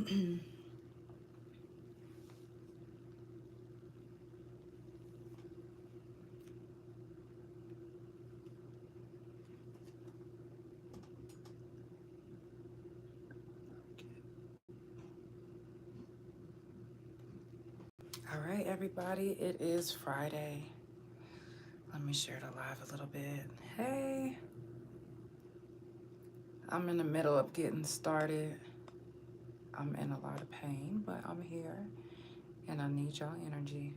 All right, everybody, it is Friday. Let me share the live a little bit. Hey, I'm in the middle of getting started. I'm in a lot of pain, but I'm here and I need y'all energy.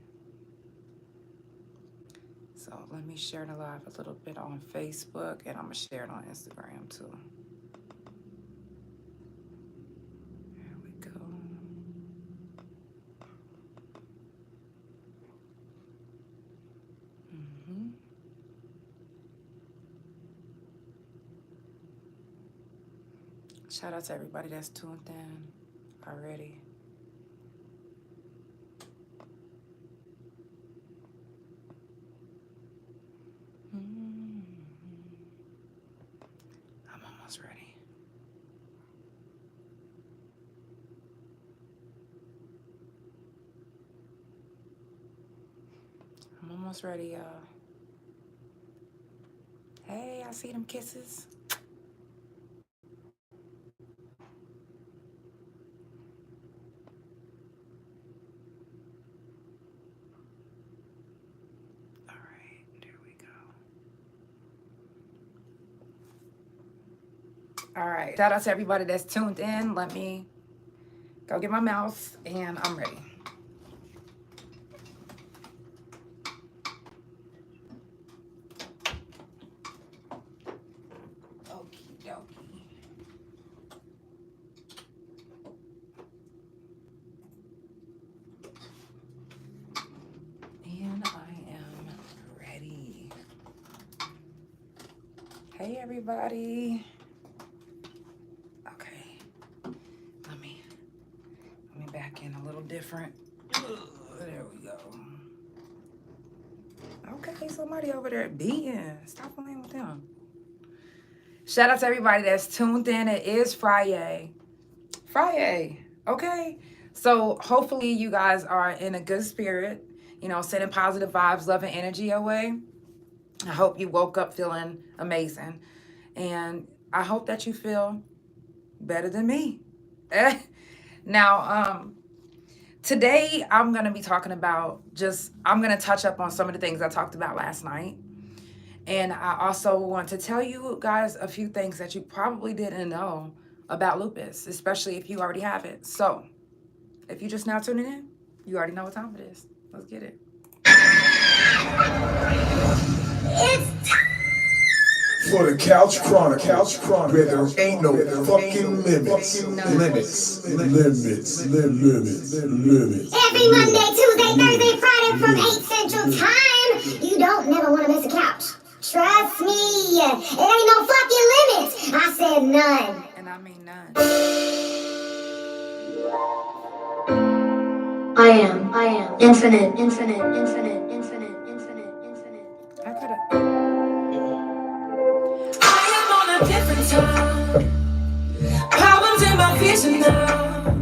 So let me share the live a little bit on Facebook, and I'm gonna share it on Instagram too. There we go. Shout out to everybody that's tuned in already. I'm almost ready. I'm almost ready, y'all. Hey, I see them kisses. All right, there we go. All right, shout out to everybody that's tuned in. Let me go get my mouse, and I'm ready. Hey everybody. Okay. Let me back in a little different. There we go. Okay, somebody over there beating. Stop playing with them. Shout out to everybody that's tuned in. It is Friday. Okay. So hopefully you guys are in a good spirit, sending positive vibes, love, and energy away. I hope you woke up feeling amazing. And I hope that you feel better than me. Now, today I'm going to be talking about I'm going to touch up on some of the things I talked about last night. And I also want to tell you guys a few things that you probably didn't know about lupus, especially if you already have it. So if you just now tuning in, you already know what time it is. Let's get it. It's for the Couch Chronicles, where there ain't no fucking limits. Every Monday, Tuesday, Thursday, Friday from 8 Central Time. You don't never want to miss a couch. Trust me, it ain't no fucking limits. I said none. And I mean none. I am infinite. Different time. Problems in my vision now.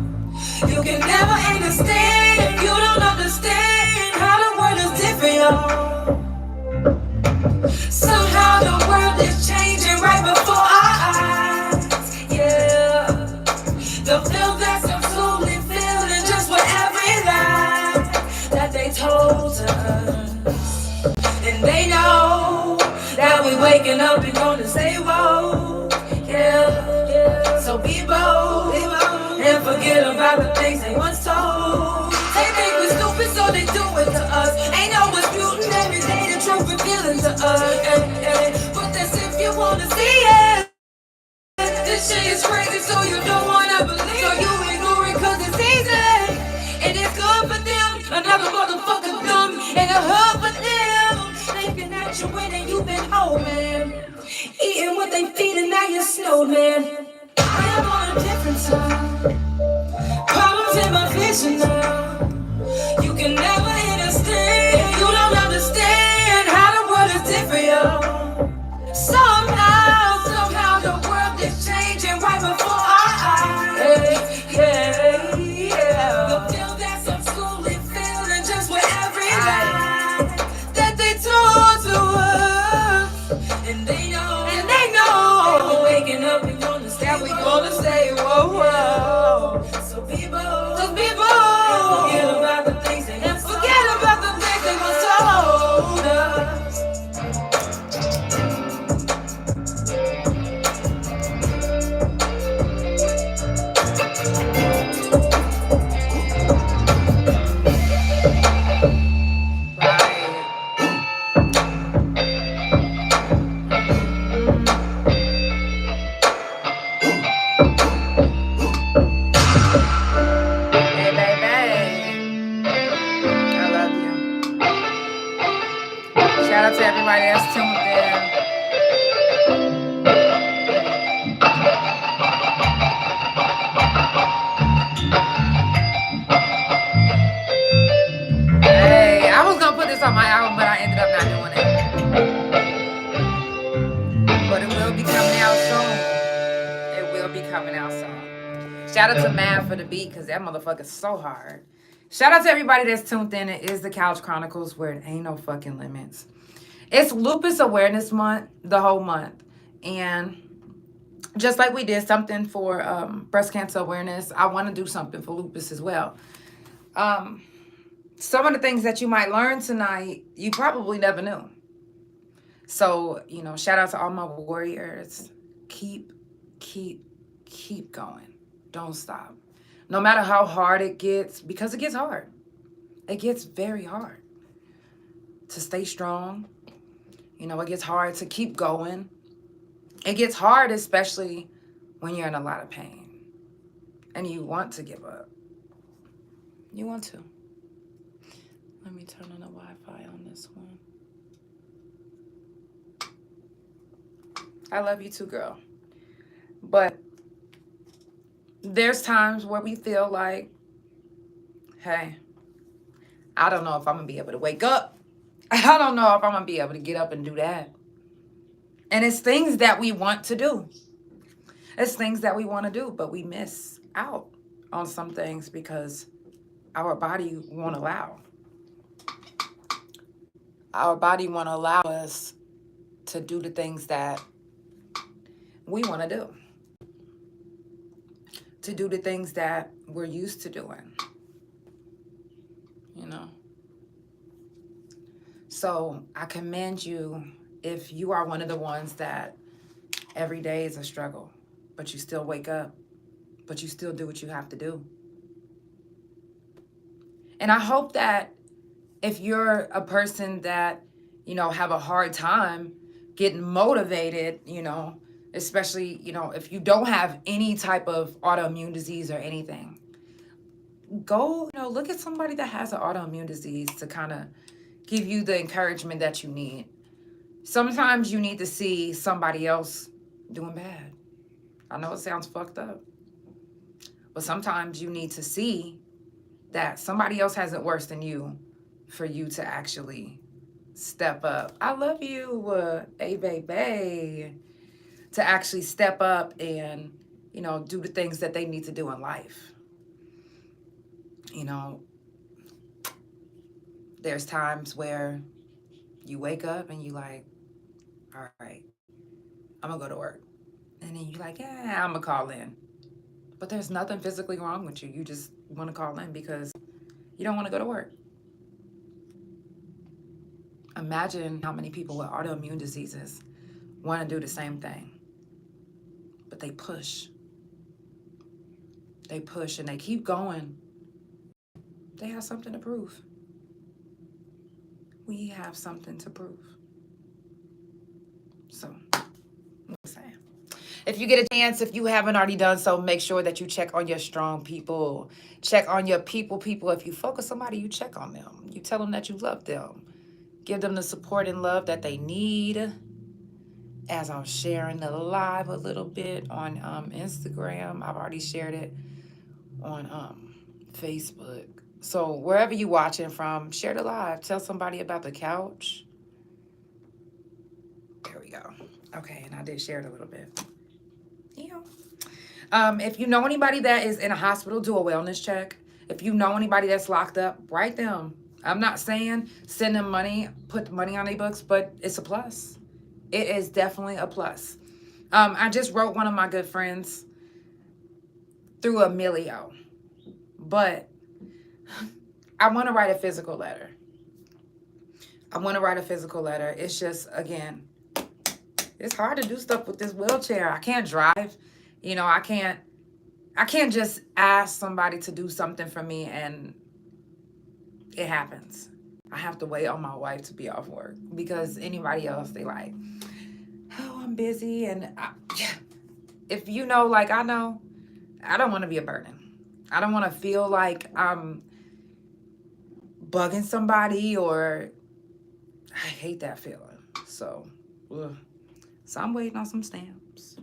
You can never understand if you don't understand how the world is different, y'all. Somehow the world is changing right before our eyes. Yeah, the feel that's absolutely feeling just with every lie that they told us, and they know that we waking up and gonna say whoa, yeah. So be bold and forget about the things they once told. They think we stupid, so they do it to us. Ain't no disputing every day the truth revealing to us. But that's if you wanna see it. This shit is crazy, so you don't wanna believe. So you ignore it 'cause it's easy, and it's good for them. Another motherfucker dumb and a hub for them. Thinking that you're winning, you've been hoping. Eating what they feed and now you're snowman. I am on a different time. Problems in my vision now. You can never understand. You don't understand how the world is different, yo. Somehow the world is changing right before our eyes. Yeah. out to everybody that's tuned in. Hey, I was gonna put this on my album, but I ended up not doing it. But it will be coming out soon. It will be coming out soon. Shout out to Mav for the beat, because that motherfucker's so hard. Shout out to everybody that's tuned in. It is the Couch Chronicles, where it ain't no fucking limits. It's Lupus Awareness Month, the whole month. And just like we did something for breast cancer awareness, I want to do something for lupus as well. Some of the things that you might learn tonight, you probably never knew. So, you know, shout out to all my warriors. Keep going. Don't stop. No matter how hard it gets, because it gets hard. It gets very hard to stay strong. You know, it gets hard to keep going. It gets hard, especially when you're in a lot of pain and you want to give up. You want to. Let me turn on the Wi-Fi on this one. I love you too, girl. But there's times where we feel like, hey, I don't know if I'm going to be able to wake up. I don't know if I'm going to be able to get up and do that. And it's things that we want to do. It's things that we want to do, but we miss out on some things because our body won't allow. Our body won't allow us to do the things that we want to do. To do the things that we're used to doing. You know? So I commend you if you are one of the ones that every day is a struggle, but you still wake up, but you still do what you have to do. And I hope that if you're a person that, you know, have a hard time getting motivated, you know, especially, you know, if you don't have any type of autoimmune disease or anything, go, you know, look at somebody that has an autoimmune disease to kind of give you the encouragement that you need. Sometimes you need to see somebody else doing bad. I know it sounds fucked up, but sometimes you need to see that somebody else has it worse than you for you to actually step up. I love you, hey baby. To actually step up and, you know, do the things that they need to do in life. You know, there's times where you wake up and you like, all right, I'm gonna go to work. And then you're like, yeah, I'm gonna call in. But there's nothing physically wrong with you. You just want to call in because you don't want to go to work. Imagine how many people with autoimmune diseases want to do the same thing. But they push. They push and they keep going. They have something to prove. We have something to prove. So, I'm saying. If you get a chance, if you haven't already done so, make sure that you check on your strong people. Check on your people. If you focus somebody, you check on them. You tell them that you love them. Give them the support and love that they need. As I'm sharing the live a little bit on Instagram. I've already shared it on Facebook. So wherever you're watching from, share the live. Tell somebody about the couch. There we go. Okay, and I did share it a little bit. Yeah. If you know anybody that is in a hospital, do a wellness check. If you know anybody that's locked up, write them. I'm not saying send them money, put money on their books, but it's a plus. It is definitely a plus. I just wrote one of my good friends through Emilio, but I want to write a physical letter. It's just, again, it's hard to do stuff with this wheelchair. I can't drive. You know, I can't just ask somebody to do something for me and it happens. I have to wait on my wife to be off work because anybody else, they like, oh, I'm busy. And if you know, like I know, I don't want to be a burden. I don't want to feel like I'm bugging somebody or I hate that feeling. So, ugh. So I'm waiting on some stamps.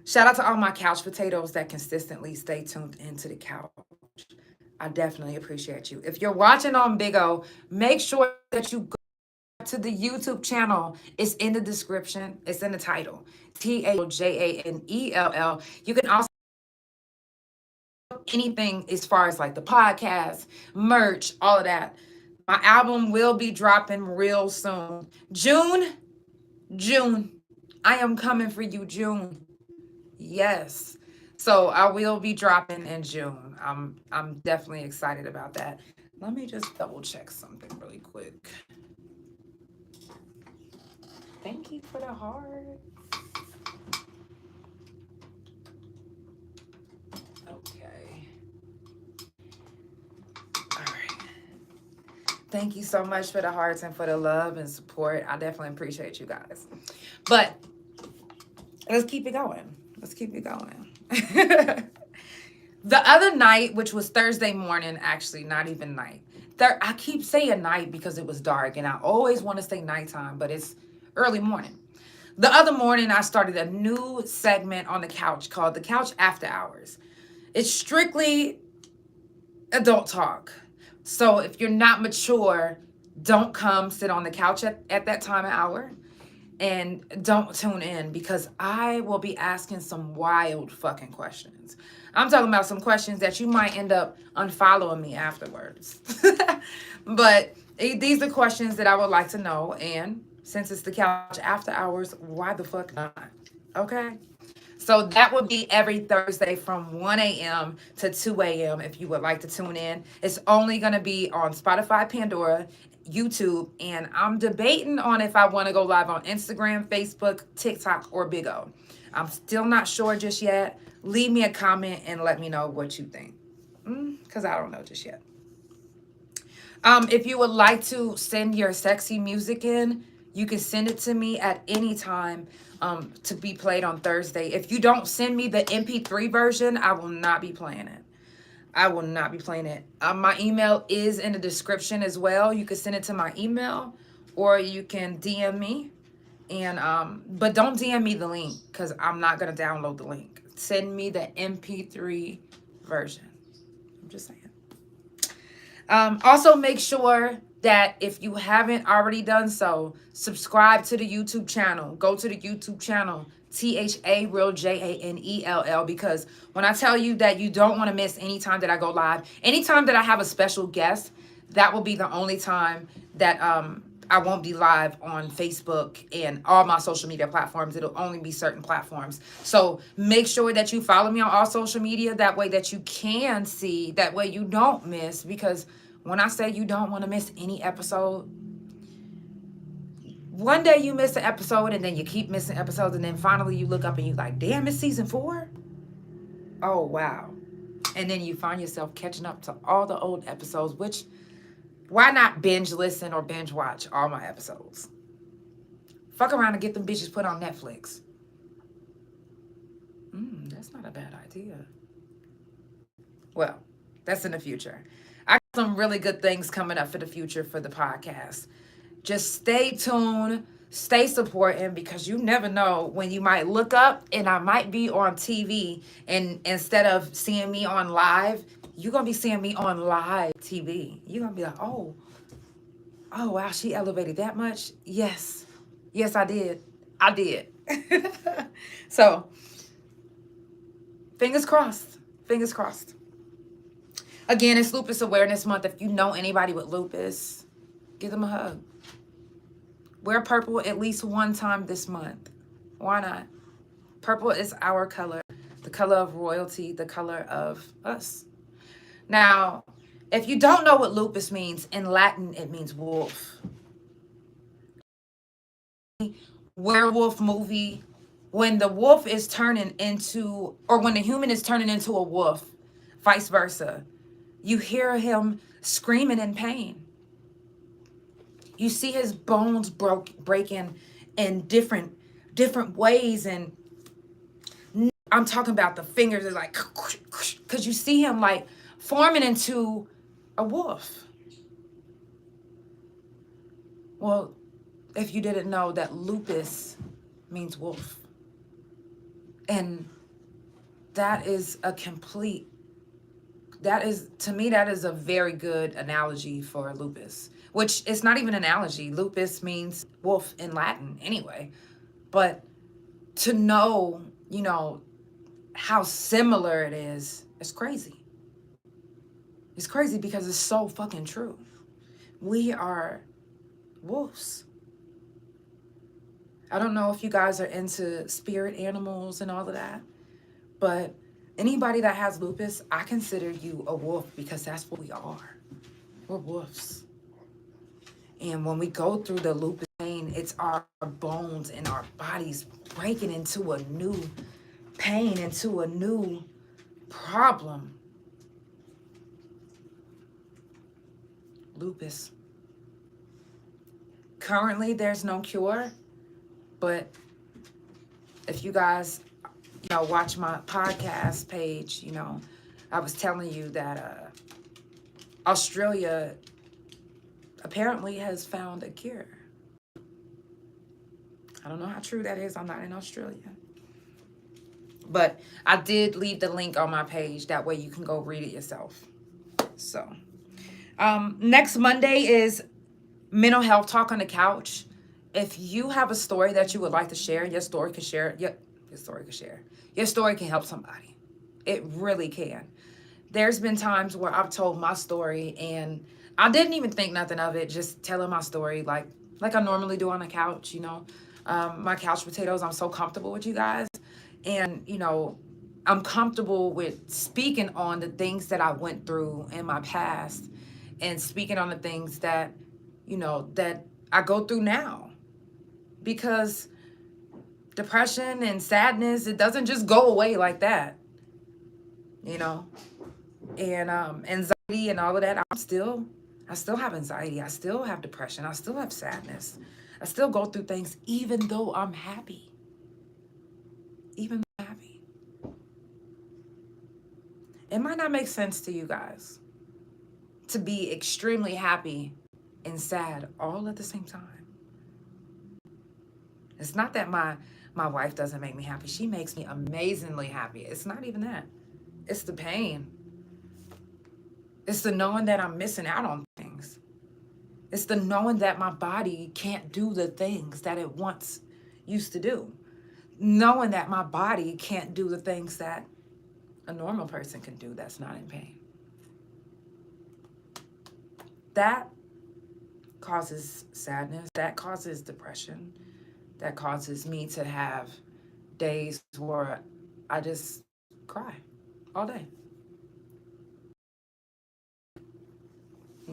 Shout out to all my couch potatoes that consistently stay tuned into the couch. I definitely appreciate you. If you're watching on Big O, make sure that you go to the YouTube channel. It's in the description. It's in the title. TAJANELL. You can also anything as far as like the podcast, merch, all of that. My album will be dropping real soon. June. I am coming for you, June. Yes. So I will be dropping in June. I'm definitely excited about that. Let me just double check something really quick. Thank you for the heart. Okay. All right. Thank you so much for the hearts and for the love and support. I definitely appreciate you guys. But let's keep it going. Let's keep it going. The other night, which was Thursday morning, actually, not even night. I keep saying night because it was dark, and I always want to say nighttime, but it's early morning. The other morning, I started a new segment on the couch called The Couch After Hours. It's strictly adult talk. So if you're not mature, don't come sit on the couch at that time of hour. And don't tune in because I will be asking some wild fucking questions. I'm talking about some questions that you might end up unfollowing me afterwards. But these are questions that I would like to know. And since it's the couch after hours, why the fuck not? Okay. So that would be every Thursday from 1 a.m. to 2 a.m. if you would like to tune in. It's only going to be on Spotify Pandora, YouTube, and I'm debating on if I want to go live on Instagram, Facebook, TikTok, or Big O. I'm still not sure just yet. Leave me a comment and let me know what you think. Because I don't know just yet. If you would like to send your sexy music in, you can send it to me at any time to be played on Thursday. If you don't send me the MP3 version, I will not be playing it. I will not be playing it. My email is in the description as well. You can send it to my email or you can DM me. And but don't DM me the link because I'm not going to download the link. Send me the MP3 version. I'm just saying. Also, make sure that if you haven't already done so, subscribe to the YouTube channel. Go to the YouTube channel. THAREALJANELL, because when I tell you that you don't want to miss any time that I go live, anytime that I have a special guest, that will be the only time that I won't be live on Facebook and all my social media platforms. It'll only be certain platforms. So make sure that you follow me on all social media. That way that you can see, that way you don't miss, because when I say you don't want to miss any episode, one day you miss an episode and then you keep missing episodes and then finally you look up and you're like, damn, it's season 4? Oh, wow. And then you find yourself catching up to all the old episodes, which why not binge listen or binge watch all my episodes? Fuck around and get them bitches put on Netflix. That's not a bad idea. Well, that's in the future. I got some really good things coming up for the future for the podcast. Just stay tuned, stay supporting, because you never know when you might look up and I might be on TV, and instead of seeing me on live, you're going to be seeing me on live TV. You're going to be like, oh, wow, she elevated that much? Yes, I did. So, fingers crossed. Again, it's Lupus Awareness Month. If you know anybody with lupus, give them a hug. Wear purple at least one time this month. Why not? Purple is our color, the color of royalty, the color of us. Now, if you don't know what lupus means, in Latin, it means wolf. Werewolf movie, when the wolf is turning into, or when the human is turning into a wolf, vice versa, you hear him screaming in pain. You see his bones breaking in different ways, and I'm talking about the fingers is like, because you see him like forming into a wolf. Well, if you didn't know that lupus means wolf. And that is to me, that is a very good analogy for lupus, which is not even an analogy. Lupus means wolf in Latin anyway. But to know, how similar it is, it's crazy. It's crazy because it's so fucking true. We are wolves. I don't know if you guys are into spirit animals and all of that, but anybody that has lupus, I consider you a wolf because that's what we are. We're wolves. And when we go through the lupus pain, it's our bones and our bodies breaking into a new pain, into a new problem. Lupus. Currently, there's no cure, but if you guys, watch my podcast page, I was telling you that Australia apparently has found a cure. I don't know how true that is. I'm not in Australia. But I did leave the link on my page. That way you can go read it yourself. So, next Monday is Mental Health Talk on the Couch. If you have a story that you would like to share, your story can share. Your story can share. Your story can help somebody. It really can. There's been times where I've told my story and I didn't even think nothing of it, just telling my story like I normally do on the couch, my couch potatoes. I'm so comfortable with you guys. And, I'm comfortable with speaking on the things that I went through in my past and speaking on the things that, that I go through now. Because depression and sadness, it doesn't just go away like that, and anxiety and all of that. I still have anxiety. I still have depression. I still have sadness. I still go through things even though I'm happy. Even though I'm happy. It might not make sense to you guys to be extremely happy and sad all at the same time. It's not that my wife doesn't make me happy. She makes me amazingly happy. It's not even that. It's the pain. It's the knowing that I'm missing out on things. It's the knowing that my body can't do the things that it once used to do. Knowing that my body can't do the things that a normal person can do that's not in pain. That causes sadness. That causes depression. That causes me to have days where I just cry all day.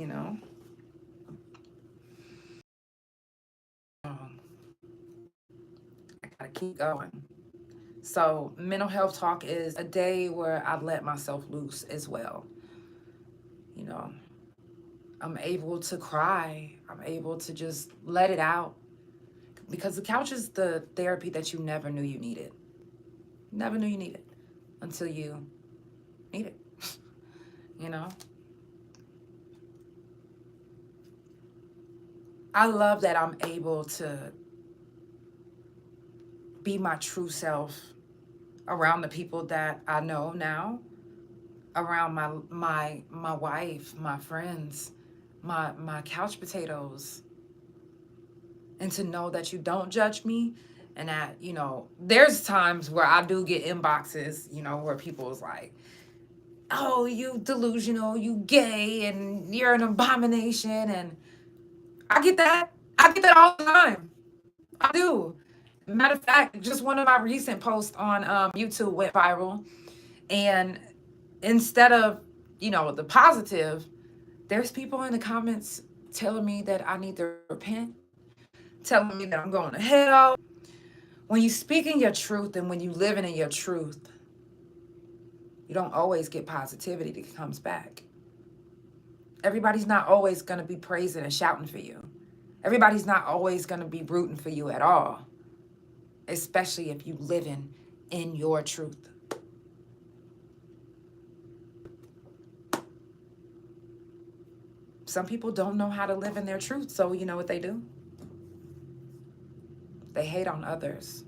I gotta keep going. So mental health talk is a day where I let myself loose as well. I'm able to cry. I'm able to just let it out. Because the couch is the therapy that you never knew you needed. Never knew you needed until you need it. I love that I'm able to be my true self around the people that I know now, around my wife, my friends, my couch potatoes. And to know that you don't judge me and that, there's times where I do get inboxes, where people's like, oh, you delusional, you gay, and you're an abomination. And I get that. I get that all the time. I do. Matter of fact, just one of my recent posts on YouTube went viral. And instead of, the positive, there's people in the comments telling me that I need to repent, telling me that I'm going to hell. When you speak in your truth and when you live in your truth, you don't always get positivity that comes back. Everybody's not always going to be praising and shouting for you. Everybody's not always going to be rooting for you at all, especially if you living in your truth. Some people don't know how to live in their truth, so you know what they do? They hate on others.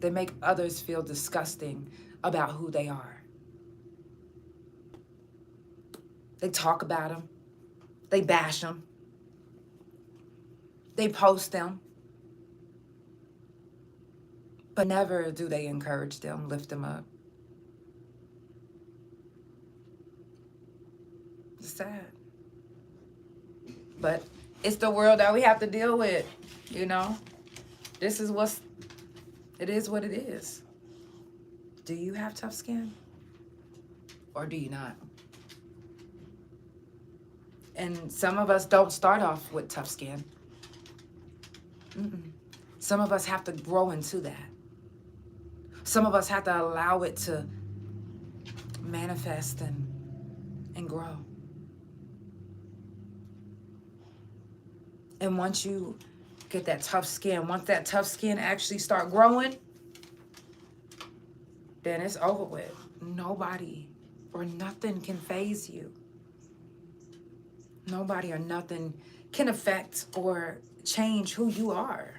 They make others feel disgusting about who they are. They talk about them. They bash them. They post them. But never do they encourage them, lift them up. It's sad. But it's the world that we have to deal with, you know? This is it is what it is. Do you have tough skin? Or do you not? And some of us don't start off with tough skin. Some of us have to grow into that. Some of us have to allow it to manifest and grow. And once you get that tough skin, once that tough skin actually start growing, then it's over with. Nobody or nothing can faze you. Nobody or nothing can affect or change who you are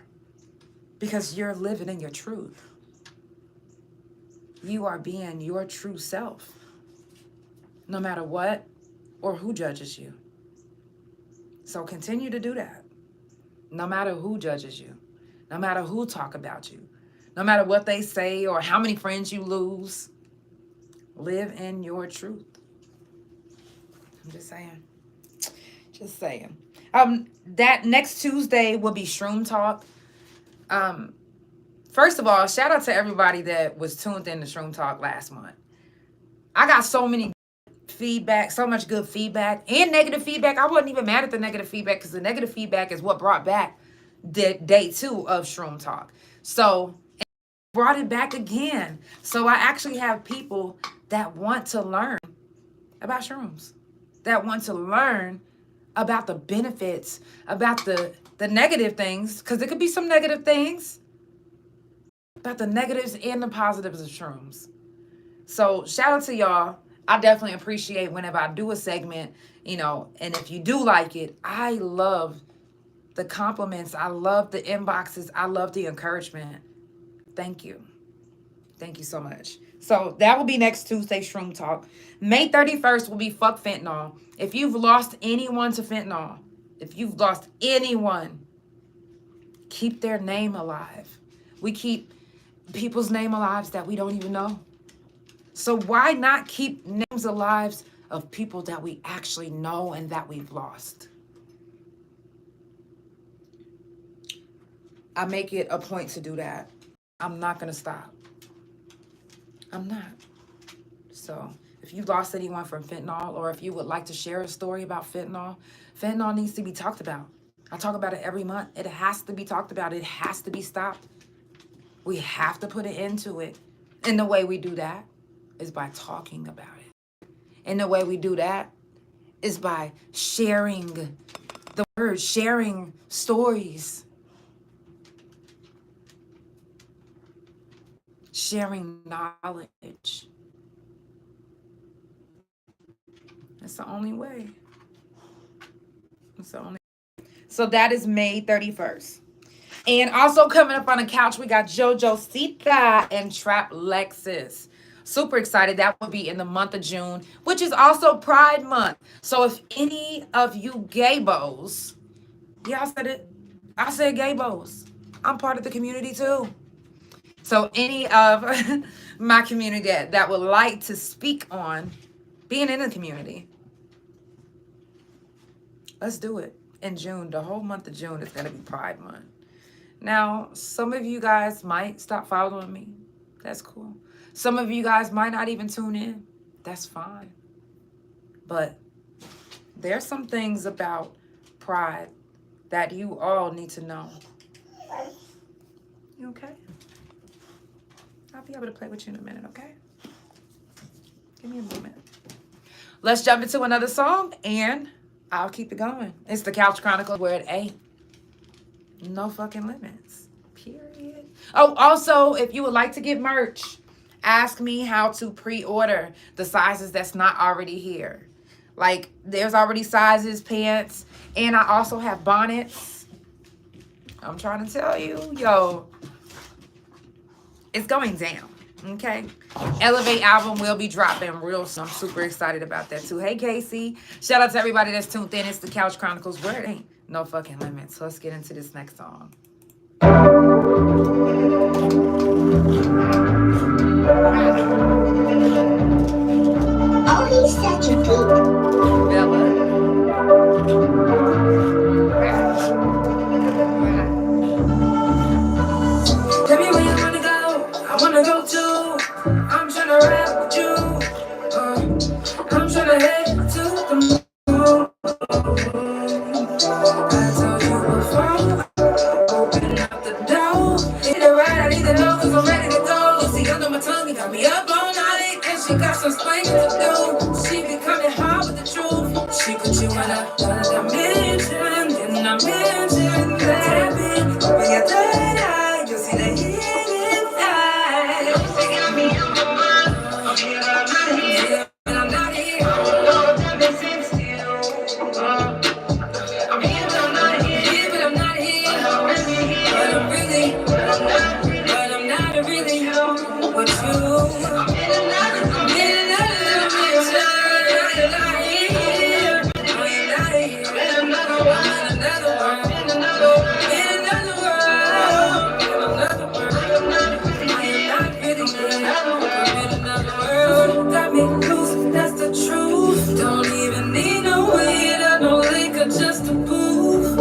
because you're living in your truth. You are being your true self, no matter what or who judges you. So continue to do that. No matter who judges you, no matter who talk about you, no matter what they say or how many friends you lose, live in your truth. I'm just saying. Just saying. That next Tuesday will be Shroom Talk. First of all, shout out to everybody that was tuned in to Shroom Talk last month. I got so many feedback, so much good feedback and negative feedback. I wasn't even mad at the negative feedback because the negative feedback is what brought back day 2 of Shroom Talk. So brought it back again. So I actually have people that want to learn about shrooms, that want to learn about the benefits, about the negative things, because there could be some negative things, about the negatives and the positives of shrooms. So shout out to y'all. I definitely appreciate whenever I do a segment, you know, and if you do like it, I love the compliments. I love the inboxes. I love the encouragement. Thank you. Thank you so much. So that will be next Tuesday, Shroom Talk. May 31st will be Fuck Fentanyl. If you've lost anyone to fentanyl, if you've lost anyone, keep their name alive. We keep people's name alive that we don't even know. So why not keep names alive of people that we actually know and that we've lost? I make it a point to do that. I'm not going to stop. I'm not. So if you lost anyone from fentanyl, or if you would like to share a story about fentanyl, fentanyl needs to be talked about. I talk about it every month. It has to be talked about. It has to be stopped. We have to put an end to it. And the way we do that is by talking about it. And the way we do that is by sharing the words, sharing stories, sharing knowledge. That's the only way. That's the only way. So that is May 31st. And also coming up on the couch, we got JoJo Sita and Trap Alexis. Super excited. That will be in the month of June, which is also Pride Month. So if any of you gaybos, yeah, I said it. I said gaybos. I'm part of the community too. So any of my community that would like to speak on being in the community, let's do it in June. The whole month of June is going to be Pride Month. Now, some of you guys might stop following me. That's cool. Some of you guys might not even tune in. That's fine. But there's some things about pride that you all need to know. You okay? I'll be able to play with you in a minute, okay? Give me a moment. Let's jump into another song, and I'll keep it going. It's the Couch Chronicles, where it ain't no fucking limits, period. Oh, also, if you would like to get merch, ask me how to pre-order the sizes that's not already here. Like, there's already sizes, pants, and I also have bonnets. I'm trying to tell you, yo, It's going down. Okay. Elevate album will be dropping real soon. I'm super excited about that too. Hey, Casey. Shout out to everybody that's tuned in. It's the Couch Chronicles, where it ain't no fucking limits. Let's get into this next song. Oh, he's such a geek. Bella. Tell me where you wanna go, I wanna go too. I'm tryna rap with you. I'm tryna head to the moon. I told you before, open up the door. Hit it right, I need to know, cause I'm ready to go. See, under my tongue, you got me up all night. And she got some explaining to do. She be coming hard with the truth. She put you in another dimension. Then I mentioned that bit. Open your third eye, you'll see the hidden side. She got me on my mind. I'm here, but I'm not here. And I'm not here. I don't know if that makes sense to you. I'm here, but I'm not here. Here, but I'm not here. But I'm really here. But I'm really, but I'm not really with you. I'm in another dimension. You're not here. No, you're not here. In another world. In another world. In another world. In another world. In another world. I am not really here. I'm in another world. Got me loose, that's the truth. Don't even need no weed or no liquor just to prove.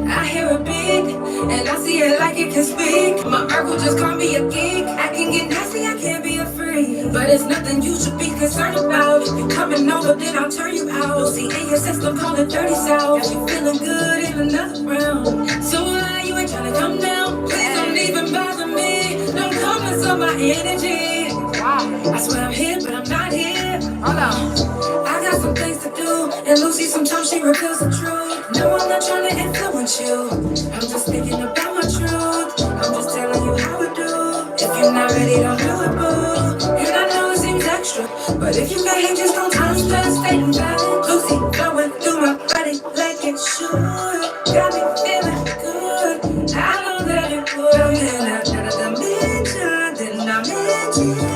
I hear a beat, and I see it like it can speak. My uncle just called me a geek. I can get nasty, I can't be a freak. But it's nothing you should be concerned about. You coming over, then I'll turn you out. You'll see in your system, call it dirty south. Got you feeling good in another round. So why you ain't trying to come down? Please don't even bother me. Don't come mess up my energy. I swear I'm here, but I'm not here. Hold on. I got some things to do, and Lucy sometimes she reveals the truth. No, I'm not trying to influence you. I'm just thinking about my truth. I'm just telling you how I do. If you're not ready, don't do it, boo. And I know it seems extra, but if you got hate, just don't just stay valid. Lucy flowing through my body like it should. Got me feeling good. I know that it would. I'm in another dimension. Didn't I mention that?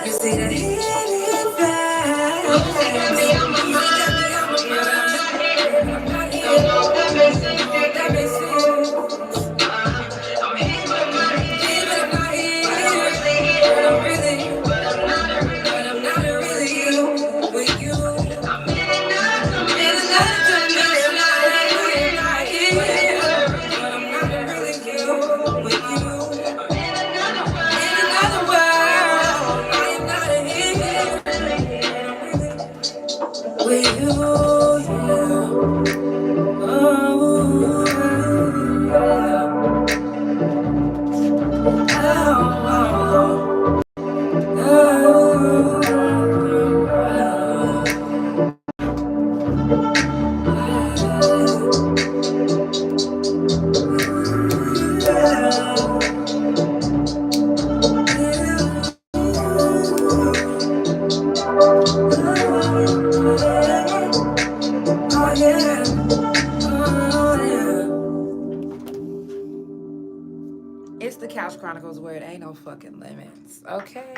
You see the hidden flag. I'm my mind. I'm not here. Don't know if that makes sense. That makes sense. I'm here, but I'm not here. But I'm not here. But I'm really, but I'm not really with you. I'm in another dimension. I'm not here. But I'm not really with you. I'm in another world. I am not here. With you, yeah. Oh, It's the Couch Chronicles, where it ain't no fucking limits. Okay.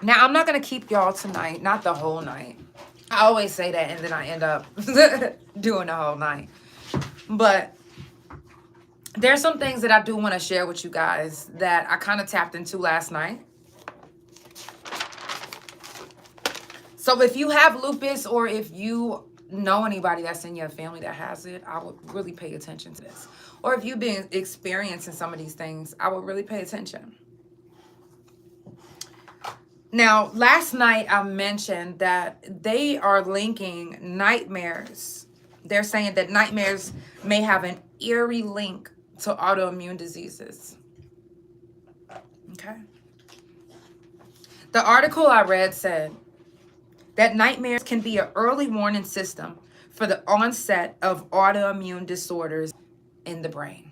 Now, I'm not going to keep y'all tonight. Not the whole night. I always say that, and then I end up doing the whole night. But there's some things that I do want to share with you guys that I kind of tapped into last night. So if you have lupus, or if you know anybody that's in your family that has it, I would really pay attention to this. Or if you've been experiencing some of these things, I would really pay attention. Now, last night I mentioned that they are linking nightmares. They're saying that nightmares may have an eerie link to autoimmune diseases. Okay. The article I read said that nightmares can be an early warning system for the onset of autoimmune disorders in the brain.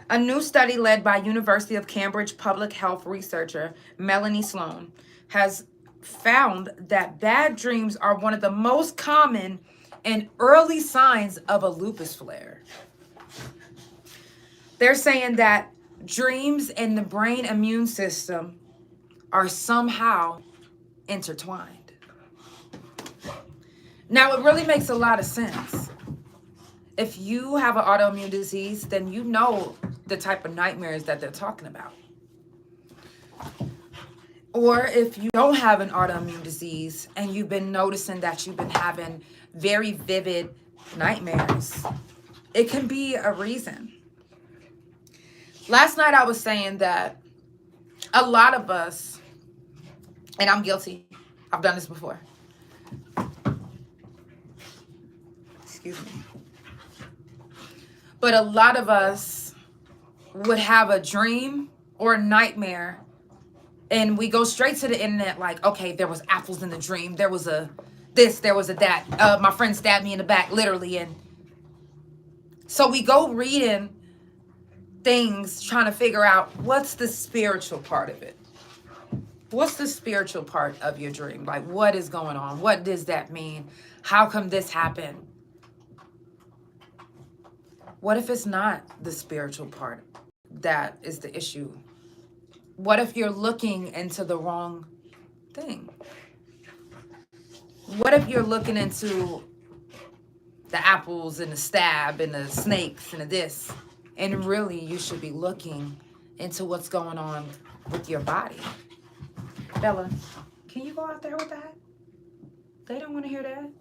A new study led by University of Cambridge public health researcher Melanie Sloan has found that bad dreams are one of the most common and early signs of a lupus flare. They're saying that dreams and the brain immune system are somehow intertwined. Now, it really makes a lot of sense. If you have an autoimmune disease, then you know the type of nightmares that they're talking about. Or if you don't have an autoimmune disease and you've been noticing that you've been having very vivid nightmares, it can be a reason. Last night I was saying that a lot of us, and I'm guilty, I've done this before. Excuse me. But a lot of us would have a dream or a nightmare, and we go straight to the internet like, okay, there was apples in the dream. There was a this, there was a that. My friend stabbed me in the back, literally. And so we go reading things, trying to figure out what's the spiritual part of it. What's the spiritual part of your dream? Like, what is going on? What does that mean? How come this happened? What if it's not the spiritual part that is the issue? What if you're looking into the wrong thing? What if you're looking into the apples and the stab and the snakes and the this? And really, you should be looking into what's going on with your body. Bella, can you go out there with that? They don't want to hear that.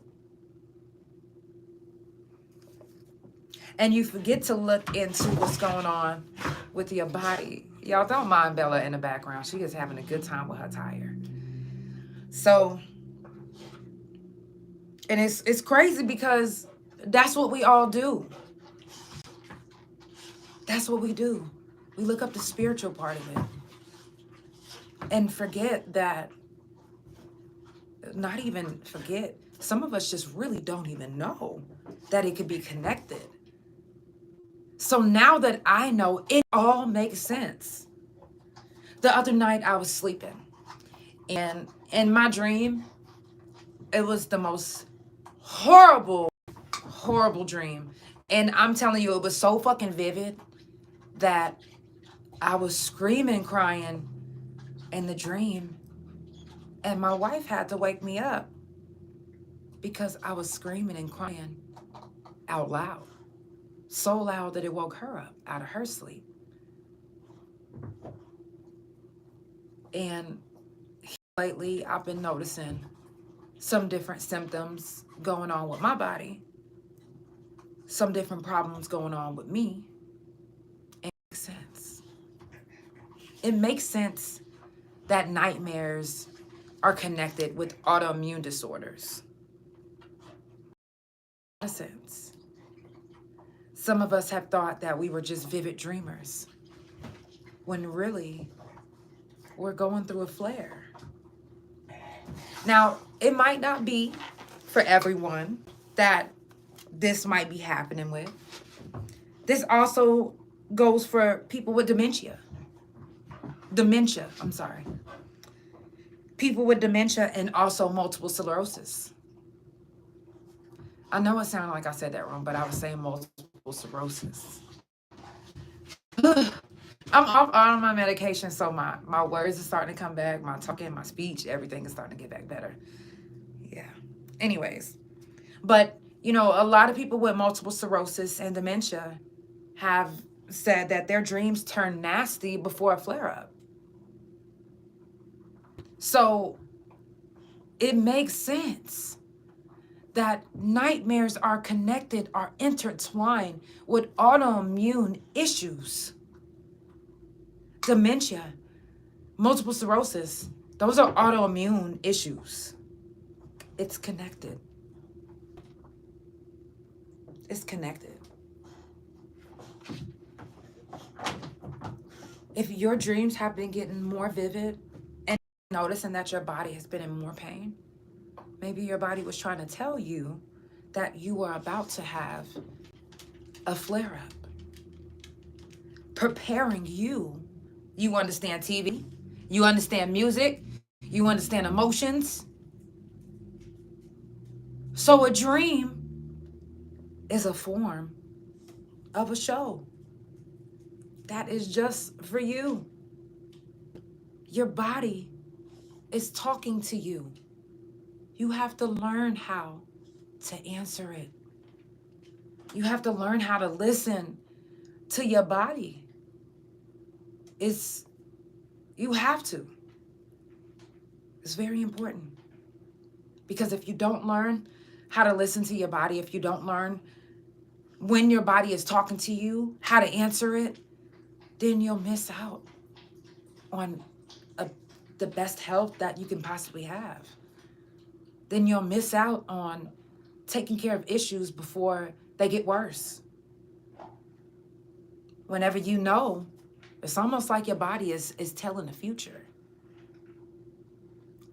And you forget to look into what's going on with your body. Y'all don't mind Bella in the background. She is having a good time with her tire. So, and it's crazy because that's what we all do. That's what we do. We look up the spiritual part of it and forget that, not even forget, some of us just really don't even know that it could be connected. So now that I know, it all makes sense. The other night I was sleeping, and in my dream, it was the most horrible dream. And I'm telling you, it was so fucking vivid that I was screaming, crying in the dream. And my wife had to wake me up because I was screaming and crying out loud. So loud that it woke her up out of her sleep. And lately, I've been noticing some different symptoms going on with my body. Some different problems going on with me. And it makes sense. It makes sense that nightmares are connected with autoimmune disorders. In a sense. Some of us have thought that we were just vivid dreamers, when really we're going through a flare. Now, it might not be for everyone that this might be happening with. This also goes for people with dementia. People with dementia and also multiple sclerosis. I know it sounded like I said that wrong, but I was saying multiple sclerosis. I'm off all of my medication, so my words are starting to come back. My talking, my speech, everything is starting to get back better. Yeah. Anyways. But, you know, a lot of people with multiple sclerosis and dementia have said that their dreams turn nasty before a flare-up. So it makes sense that nightmares are connected, are intertwined with autoimmune issues. Dementia, multiple sclerosis, those are autoimmune issues. It's connected. It's connected. If your dreams have been getting more vivid and noticing that your body has been in more pain, maybe your body was trying to tell you that you are about to have a flare-up. Preparing you. You understand TV. You understand music. You understand emotions. So a dream is a form of a show. that is just for you. Your body is talking to you. You have to learn how to answer it. You have to learn how to listen to your body. You have to. It's very important. Because if you don't learn how to listen to your body, if you don't learn when your body is talking to you, how to answer it, then you'll miss out on the best health that you can possibly have. Then you'll miss out on taking care of issues before they get worse. Whenever you know, it's almost like your body is telling the future.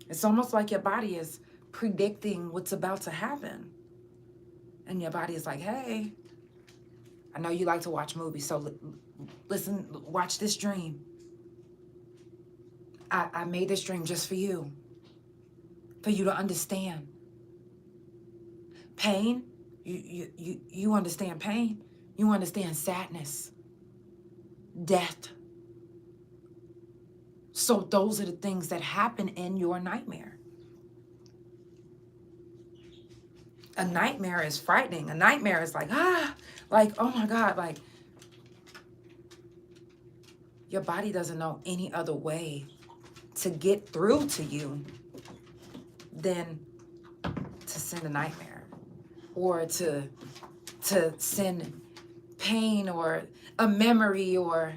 It's almost like your body is predicting what's about to happen. And your body is like, hey, I know you like to watch movies, so listen, watch this dream. I made this dream just for you to understand. Pain, you understand pain. You understand sadness, death. So those are the things that happen in your nightmare. A nightmare is frightening. A nightmare is like, oh my God, like your body doesn't know any other way to get through to you than to send a nightmare or to send pain or a memory or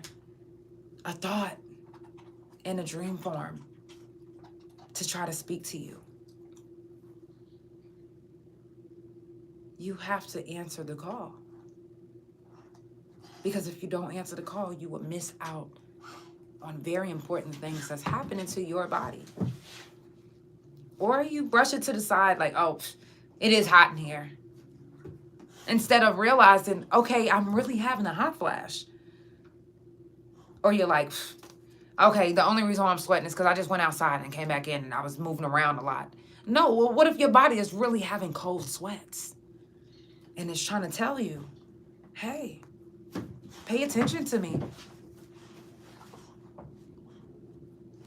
a thought in a dream form to try to speak to you. You have to answer the call. Because if you don't answer the call, you will miss out on very important things that's happening to your body. Or you brush it to the side like, oh, it is hot in here. Instead of realizing, okay, I'm really having a hot flash. Or you're like, okay, the only reason why I'm sweating is because I just went outside and came back in and I was moving around a lot. No, well, what if your body is really having cold sweats? And it's trying to tell you, hey, pay attention to me.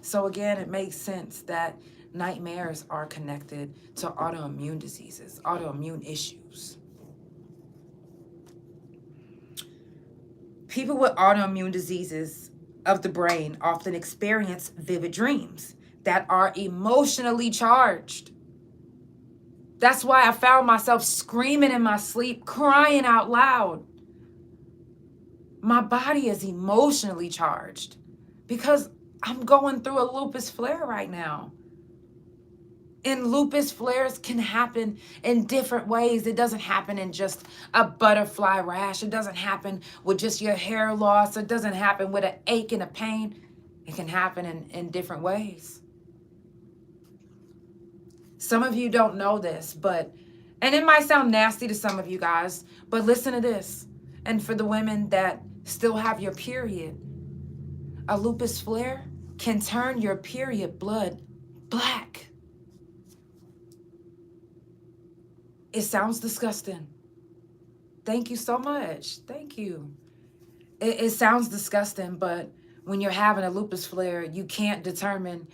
So again, it makes sense that nightmares are connected to autoimmune diseases, autoimmune issues. People with autoimmune diseases of the brain often experience vivid dreams that are emotionally charged. That's why I found myself screaming in my sleep, crying out loud. My body is emotionally charged because I'm going through a lupus flare right now. And lupus flares can happen in different ways. It doesn't happen in just a butterfly rash. It doesn't happen with just your hair loss. It doesn't happen with an ache and a pain. It can happen in different ways. Some of you don't know this, and it might sound nasty to some of you guys, but listen to this. And for the women that still have your period, a lupus flare can turn your period blood black. It sounds disgusting. Thank you so much. Thank you. It sounds disgusting, but when you're having a lupus flare, you can't determine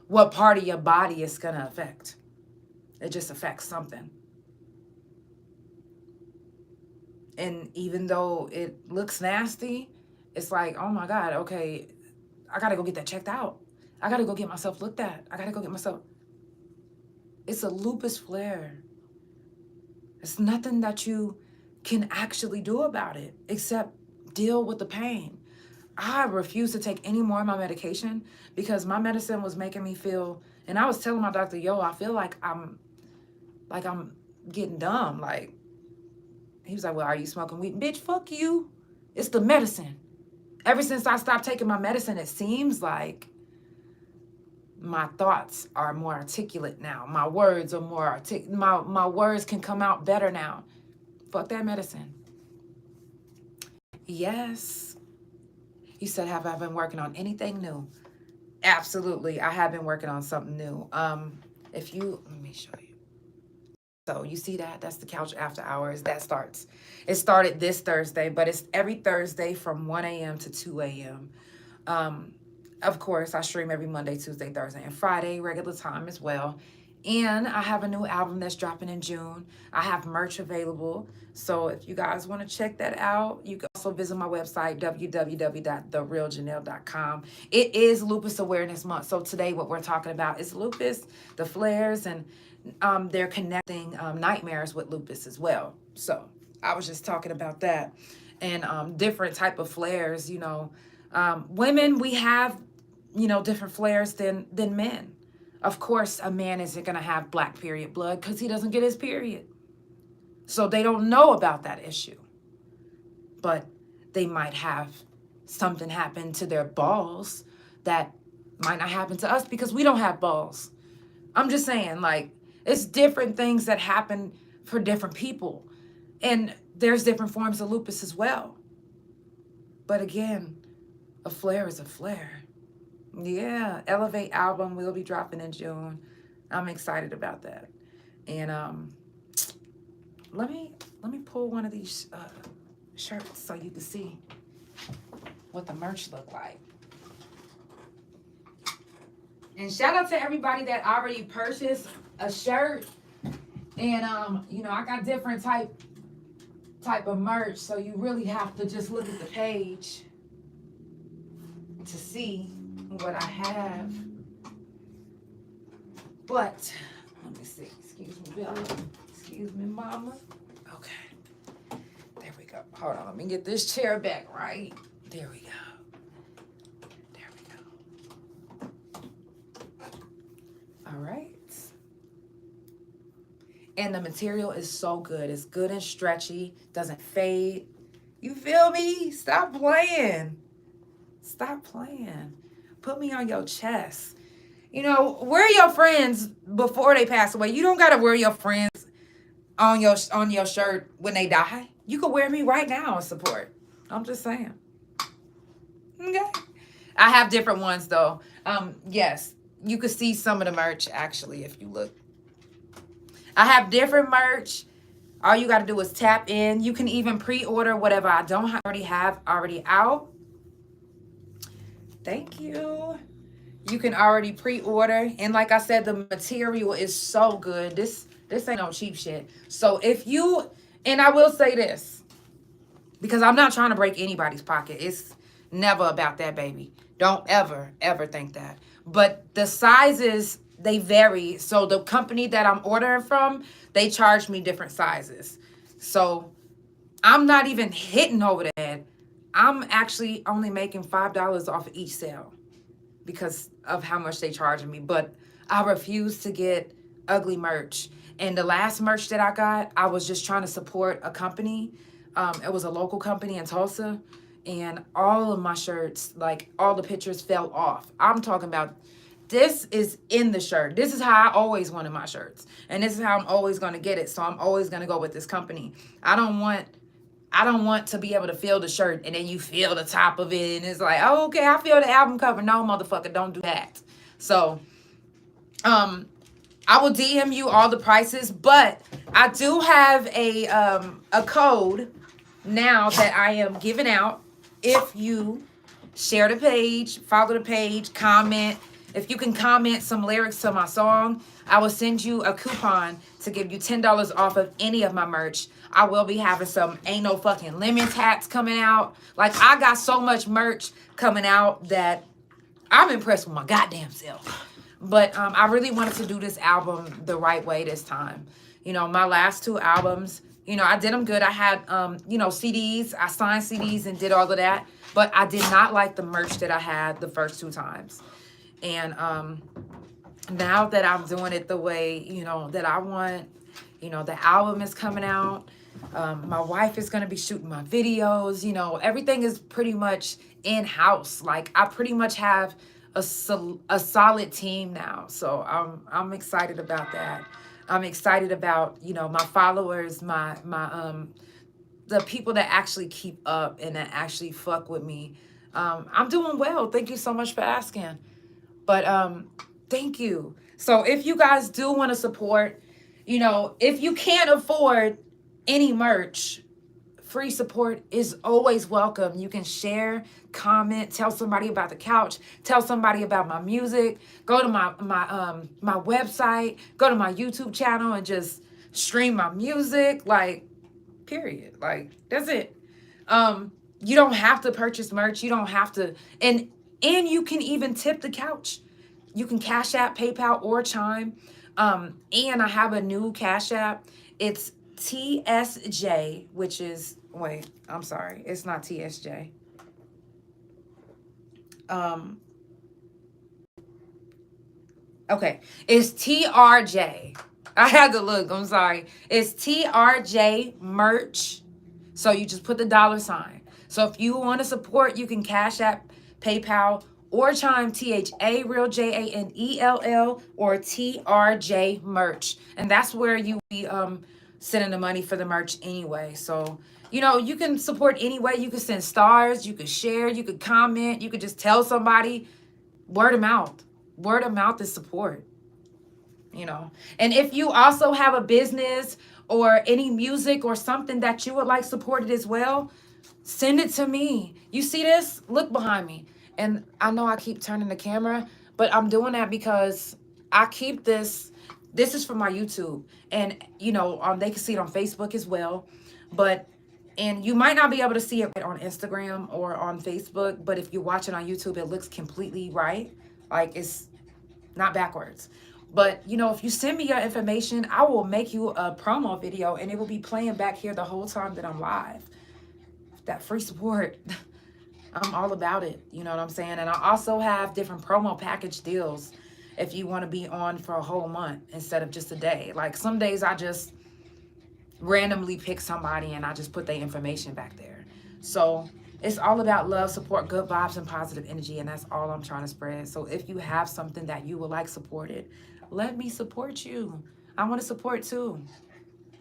what part of your body it's going to affect. It just affects something. And even though it looks nasty, it's like, oh my God, okay, I got to go get that checked out. I got to go get myself looked at. It's a lupus flare. It's nothing that you can actually do about it except deal with the pain. I refuse to take any more of my medication because my medicine was making me feel, and I was telling my doctor, yo, I feel like I'm getting dumb. Like, he was like, well, are you smoking weed? Bitch, fuck you. It's the medicine. Ever since I stopped taking my medicine, it seems like my thoughts are more articulate now. My words are more articulate. My words can come out better now. Fuck that medicine. Yes. You said, have I been working on anything new? Absolutely. I have been working on something new. Let me show you. So you see that? That's the Couch After Hours. It started this Thursday, but it's every Thursday from 1 a.m. to 2 a.m. Of course, I stream every Monday, Tuesday, Thursday, and Friday, regular time as well. And I have a new album that's dropping in June. I have merch available. So if you guys want to check that out, you can also visit my website, www.therealjanelle.com. It is Lupus Awareness Month. So today what we're talking about is lupus, the flares, and they're connecting nightmares with lupus as well. So I was just talking about that. And different type of flares, women, we have, different flares than men. Of course, a man isn't going to have black period blood because he doesn't get his period. So they don't know about that issue. But they might have something happen to their balls that might not happen to us because we don't have balls. I'm just saying, it's different things that happen for different people. And there's different forms of lupus as well. But again, a flare is a flare. Yeah, Elevate album will be dropping in June. I'm excited about that. And let me pull one of these shirts so you can see what the merch look like. And shout out to everybody that already purchased a shirt. And I got different type of merch, so you really have to just look at the page to see what I have. But let me see. Excuse me, Bella. Excuse me, Mama. Okay. There we go. Hold on. Let me get this chair back right. There we go. There we go. All right. And the material is so good. It's good and stretchy. Doesn't fade. You feel me? Stop playing. Stop playing. Put me on your chest. Wear your friends before they pass away. You don't gotta wear your friends on your shirt when they die. You can wear me right now and support. I'm just saying. Okay. I have different ones though. Yes, you can see some of the merch actually if you look. I have different merch. All you got to do is tap in. You can even pre-order whatever I don't already have already out. Thank you. You can already pre-order. And like I said, the material is so good. This ain't no cheap shit. So and I will say this, because I'm not trying to break anybody's pocket. It's never about that, baby. Don't ever think that. But the sizes, they vary. So the company that I'm ordering from, they charge me different sizes. So I'm not even hitting over the head. I'm actually only making $5 off of each sale because of how much they charging me. But I refuse to get ugly merch. And the last merch that I got, I was just trying to support a company. It was a local company in Tulsa. And all of my shirts, all the pictures fell off. I'm talking about this is in the shirt. This is how I always wanted my shirts. And this is how I'm always going to get it. So I'm always going to go with this company. I don't want to be able to feel the shirt and then you feel the top of it. And it's like, oh, okay, I feel the album cover. No, motherfucker, don't do that. So I will DM you all the prices. But I do have a code now that I am giving out. If you share the page, follow the page, comment. If you can comment some lyrics to my song, I will send you a coupon to give you $10 off of any of my merch. I will be having some Ain't No Fucking Limits hats coming out. I got so much merch coming out that I'm impressed with my goddamn self. But I really wanted to do this album the right way this time. My last two albums, I did them good. I had, CDs. I signed CDs and did all of that. But I did not like the merch that I had the first two times. And now that I'm doing it the way, that I want, the album is coming out. My wife is going to be shooting my videos. Everything is pretty much in-house. I pretty much have a solid team now. So I'm excited about that. I'm excited about, my followers, the people that actually keep up and that actually fuck with me. I'm doing well. Thank you so much for asking. But thank you. So if you guys do want to support, You know, if you can't afford any merch, free support is always welcome. You can share, comment, tell somebody about the couch, tell somebody about my music, go to my website, go to my YouTube channel and just stream my music, like, period. Like, that's it. You don't have to purchase merch. You don't have to, and you can even tip the couch. You can Cash App, PayPal, or Chime. And I have a new Cash App. It's TSJ, which is, wait, I'm sorry. It's not TSJ. Okay. It's TRJ. I had to look. I'm sorry. It's TRJ merch. So you just put the $sign. So if you want to support, you can Cash App, PayPal, or Chime, THA Real JANELL, or TRJ merch. And that's where you be sending the money for the merch anyway. So, you know, you can support anyway. You can send stars, you could share, you could comment, you could just tell somebody. Word of mouth. Word of mouth is support. You know. And if you also have a business or any music or something that you would like supported as well, send it to me. You see this? Look behind me. And I know I keep turning the camera, but I'm doing that because I keep this. This is for my YouTube. And, you know, they can see it on Facebook as well. And you might not be able to see it on Instagram or on Facebook, but if you're watching on YouTube, it looks completely right. Like, it's not backwards. But, you know, if you send me your information, I will make you a promo video and it will be playing back here the whole time that I'm live. That free support. I'm all about it. You know what I'm saying? And I also have different promo package deals if you want to be on for a whole month instead of just a day. Like, some days I just randomly pick somebody and I just put their information back there. So it's all about love, support, good vibes, and positive energy. And that's all I'm trying to spread. So if you have something that you would like supported, let me support you. I want to support too.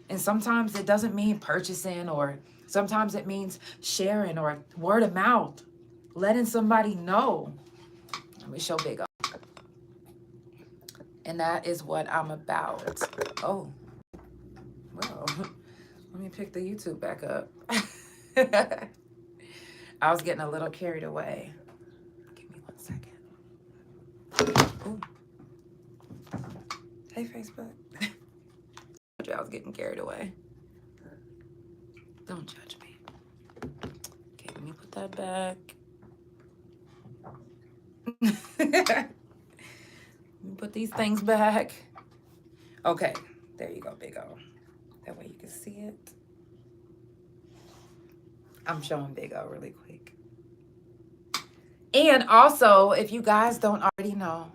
And sometimes it doesn't mean purchasing, or sometimes it means sharing or word of mouth, letting somebody know. Let me show Big O. And that is what I'm about. Oh, well, let me pick the YouTube back up. I was getting a little carried away. Give me 1 second. Ooh. Hey, Facebook. I was getting carried away. Don't judge me. Okay, let me put that back. Let me put these things back. Okay, there you go, Big O. That way you can see it. I'm showing Big O really quick. And also, if you guys don't already know,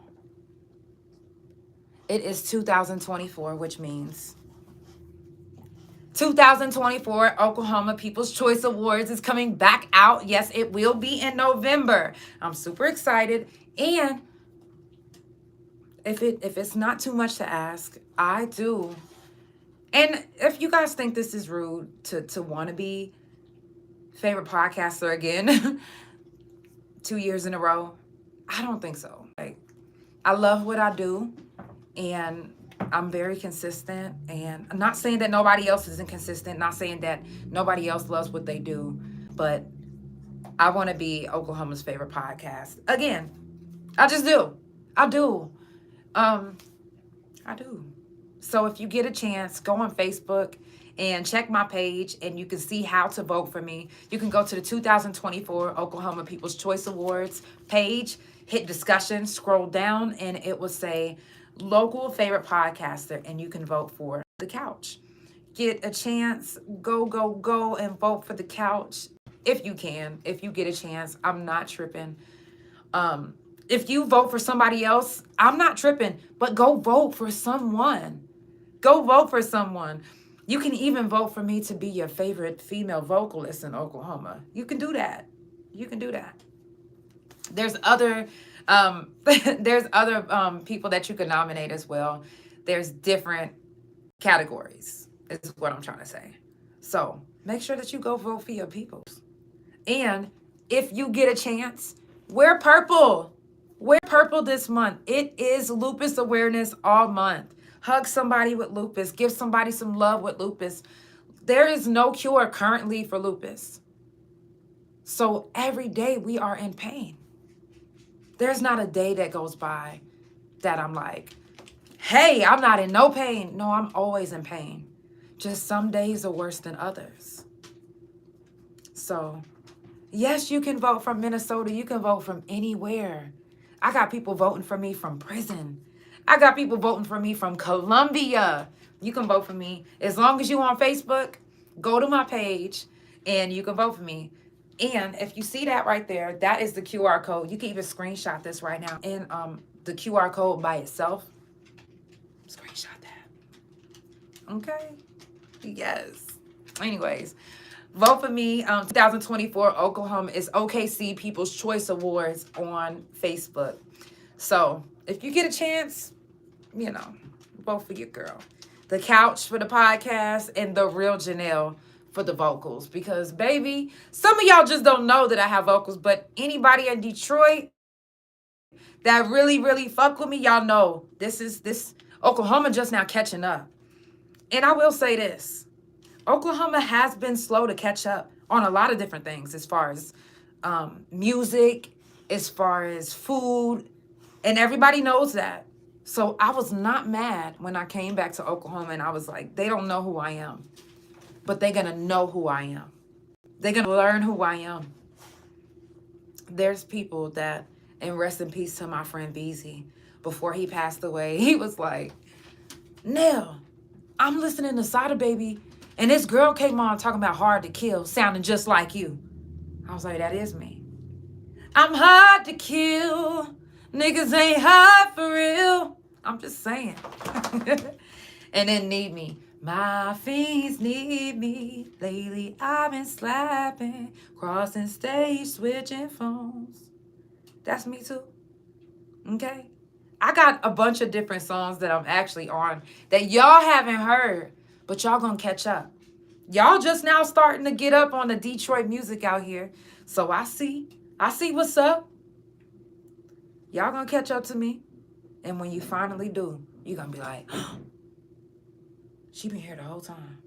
it is 2024, which means 2024 Oklahoma People's Choice Awards is coming back out. Yes, it will be in November. I'm super excited. And if it's not too much to ask, I do. And if you guys think this is rude to want to be favorite podcaster again 2 years in a row, I don't think so. Like, I love what I do, and I'm very consistent. And I'm not saying that nobody else isn't consistent, not saying that nobody else loves what they do, but I want to be Oklahoma's favorite podcast again. I just do. I do. I do. So if you get a chance, go on Facebook and check my page, and you can see how to vote for me. You can go to the 2024 Oklahoma People's Choice Awards page, hit discussion, scroll down, and it will say local favorite podcaster, and you can vote for the couch. Get a chance, go and vote for the couch if you can. If you get a chance, I'm not tripping. If you vote for somebody else, I'm not tripping, but go vote for someone. Go vote for someone. You can even vote for me to be your favorite female vocalist in Oklahoma. You can do that. You can do that. There's other people that you can nominate as well. There's different categories, is what I'm trying to say. So make sure that you go vote for your peoples. And if you get a chance, wear purple. Wear purple this month. It is Lupus Awareness all month. Hug somebody with lupus. Give somebody some love with lupus. There is no cure currently for lupus. So every day we are in pain. There's not a day that goes by that I'm like, hey, I'm not in no pain. No, I'm always in pain. Just some days are worse than others. So, yes, you can vote from Minnesota. You can vote from anywhere. I got people voting for me from prison. I got people voting for me from Colombia. You can vote for me. As long as you on Facebook, go to my page and you can vote for me. And if you see that right there, that is the QR code. You can even screenshot this right now. And the QR code by itself, screenshot that. Okay? Yes. Anyways, vote for me. 2024 Oklahoma is OKC People's Choice Awards on Facebook. So if you get a chance, vote for your girl. The Couch for the podcast and the real Janelle for the vocals. Because, baby, some of y'all just don't know that I have vocals, but anybody in Detroit that really, really fuck with me, y'all know this Oklahoma just now catching up. And I will say this. Oklahoma has been slow to catch up on a lot of different things as far as music, as far as food, and everybody knows that. So I was not mad when I came back to Oklahoma and I was like, they don't know who I am, but they're going to know who I am. They're going to learn who I am. There's people that, and rest in peace to my friend Beezy, before he passed away, he was like, Nell, I'm listening to Sada Baby, and this girl came on talking about Hard to Kill, sounding just like you. I was like, that is me. I'm hard to kill. Niggas ain't hard for real. I'm just saying. And then Need Me. My fiends need me. Lately I've been slapping, crossing stage, switching phones. That's me too. Okay? I got a bunch of different songs that I'm actually on that y'all haven't heard, but y'all gonna catch up. Y'all just now starting to get up on the Detroit music out here. So I see what's up. Y'all gonna catch up to me. And when you finally do, you're gonna be like, oh, she been here the whole time.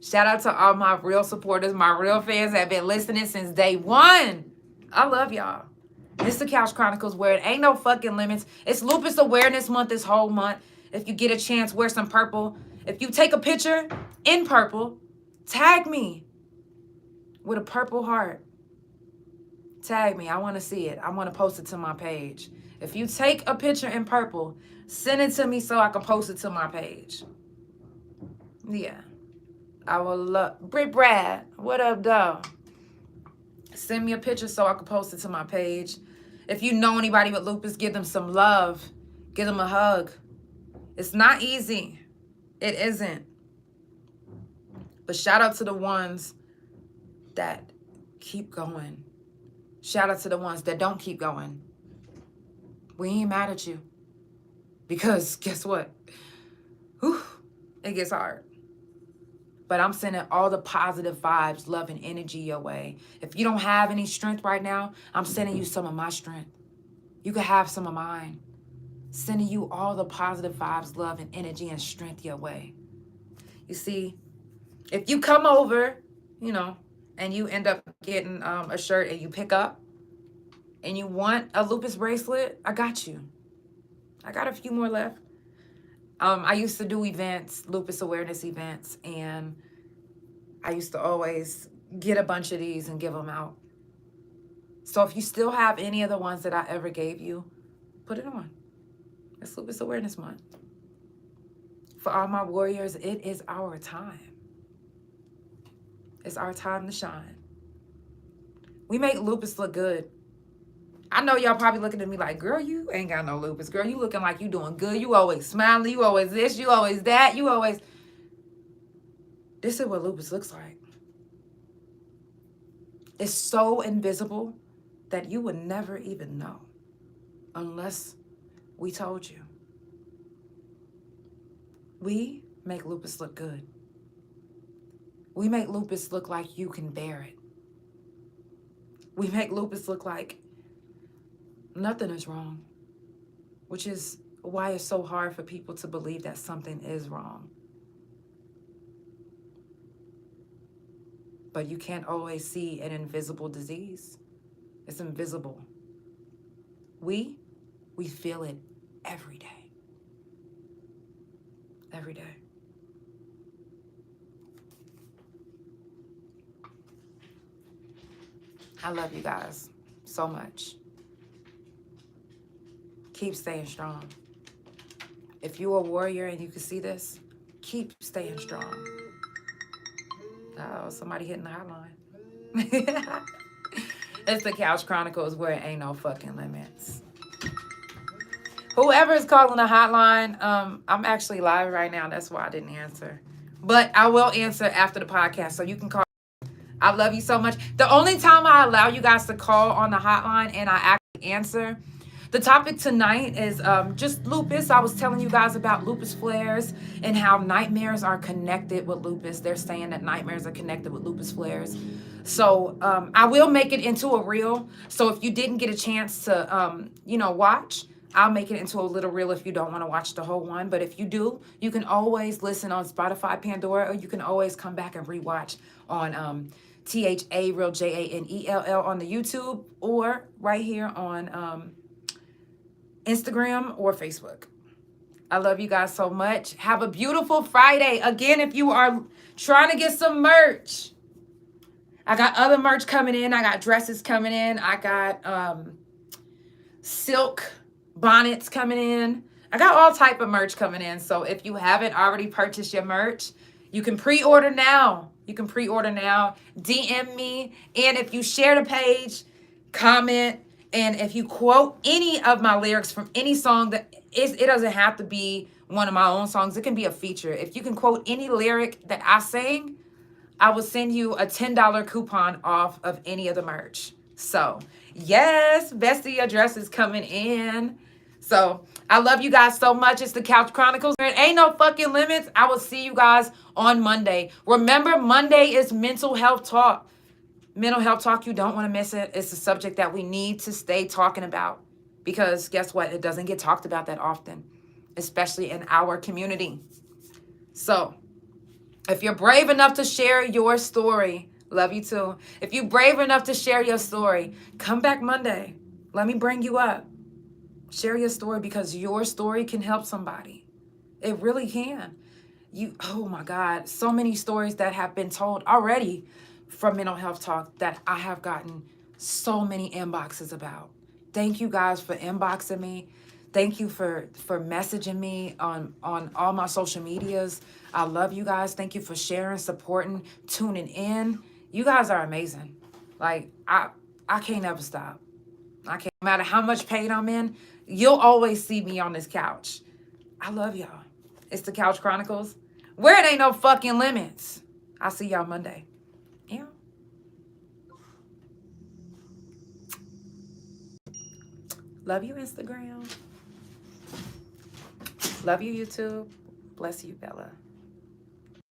Shout out to all my real supporters, my real fans that have been listening since day one. I love y'all. It's the Couch Chronicles where it ain't no fucking limits. It's Lupus Awareness Month this whole month. If you get a chance, wear some purple. If you take a picture in purple, tag me with a purple heart. Tag me. I want to see it. I want to post it to my page. If you take a picture in purple, send it to me so I can post it to my page. Yeah. I will love... Brit Brad, what up, dog? Send me a picture so I can post it to my page. If you know anybody with lupus, give them some love. Give them a hug. It's not easy. It isn't. But shout out to the ones that keep going. Shout out to the ones that don't keep going. We ain't mad at you. Because guess what? Whew, it gets hard. But I'm sending all the positive vibes, love, and energy your way. If you don't have any strength right now, I'm sending you some of my strength. You can have some of mine. Sending you all the positive vibes, love, and energy and strength your way. You see, if you come over, and you end up getting a shirt and you pick up and you want a lupus bracelet, I got you. I got a few more left. I used to do events, lupus awareness events, and I used to always get a bunch of these and give them out. So if you still have any of the ones that I ever gave you, put it on. It's Lupus Awareness Month. For all my warriors, it is our time. It's our time to shine. We make lupus look good. I know y'all probably looking at me like, girl, you ain't got no lupus. Girl, you looking like you doing good. You always smiling. You always this. You always that. You always... This is what lupus looks like. It's so invisible that you would never even know unless we told you. We make lupus look good. We make lupus look like you can bear it. We make lupus look like nothing is wrong, which is why it's so hard for people to believe that something is wrong. But you can't always see an invisible disease. It's invisible. We feel it every day. Every day. I love you guys so much. Keep staying strong. If you're a warrior and you can see this, keep staying strong. Oh, somebody hitting the hotline. It's the Couch Chronicles, where it ain't no fucking limits. Whoever is calling the hotline, I'm actually live right now. That's why I didn't answer. But I will answer after the podcast, so you can call. I love you so much. The only time I allow you guys to call on the hotline and I actually answer, the topic tonight is just lupus. I was telling you guys about lupus flares and how nightmares are connected with lupus. They're saying that nightmares are connected with lupus flares. So I will make it into a reel. So if you didn't get a chance to, watch, I'll make it into a little reel if you don't want to watch the whole one. But if you do, you can always listen on Spotify Pandora, or you can always come back and rewatch on THA JANELL on the YouTube, or right here on Instagram or Facebook. I love you guys so much. Have a beautiful Friday. Again, if you are trying to get some merch, I got other merch coming in. I got dresses coming in. I got silk bonnets coming in. I got all type of merch coming in. So if you haven't already purchased your merch, you can pre-order now. You can pre-order now. DM me. And if you share the page, comment, and if you quote any of my lyrics from any song, it doesn't have to be one of my own songs. It can be a feature. If you can quote any lyric that I sang, I will send you a $10 coupon off of any of the merch. So, yes, best of your dress is coming in. So, I love you guys so much. It's the Couch Chronicles. There ain't no fucking limits. I will see you guys on Monday. Remember, Monday is mental health talk. Mental health talk, you don't want to miss it. It's a subject that we need to stay talking about, because guess what? It doesn't get talked about that often, especially in our community. So, if you're brave enough to share your story, love you too. If you're brave enough to share your story, come back Monday. Let me bring you up. Share your story, because your story can help somebody. It really can. Oh my God, so many stories that have been told already from Mental Health Talk that I have gotten so many inboxes about. Thank you guys for inboxing me. Thank you for messaging me on all my social medias. I love you guys. Thank you for sharing, supporting, tuning in. You guys are amazing. Like, I can't ever stop. I can't, no matter how much pain I'm in, you'll always see me on this couch. I love y'all. It's the Couch Chronicles, where it ain't no fucking limits. I'll see y'all Monday. Yeah. Love you, Instagram. Love you, YouTube. Bless you, Bella.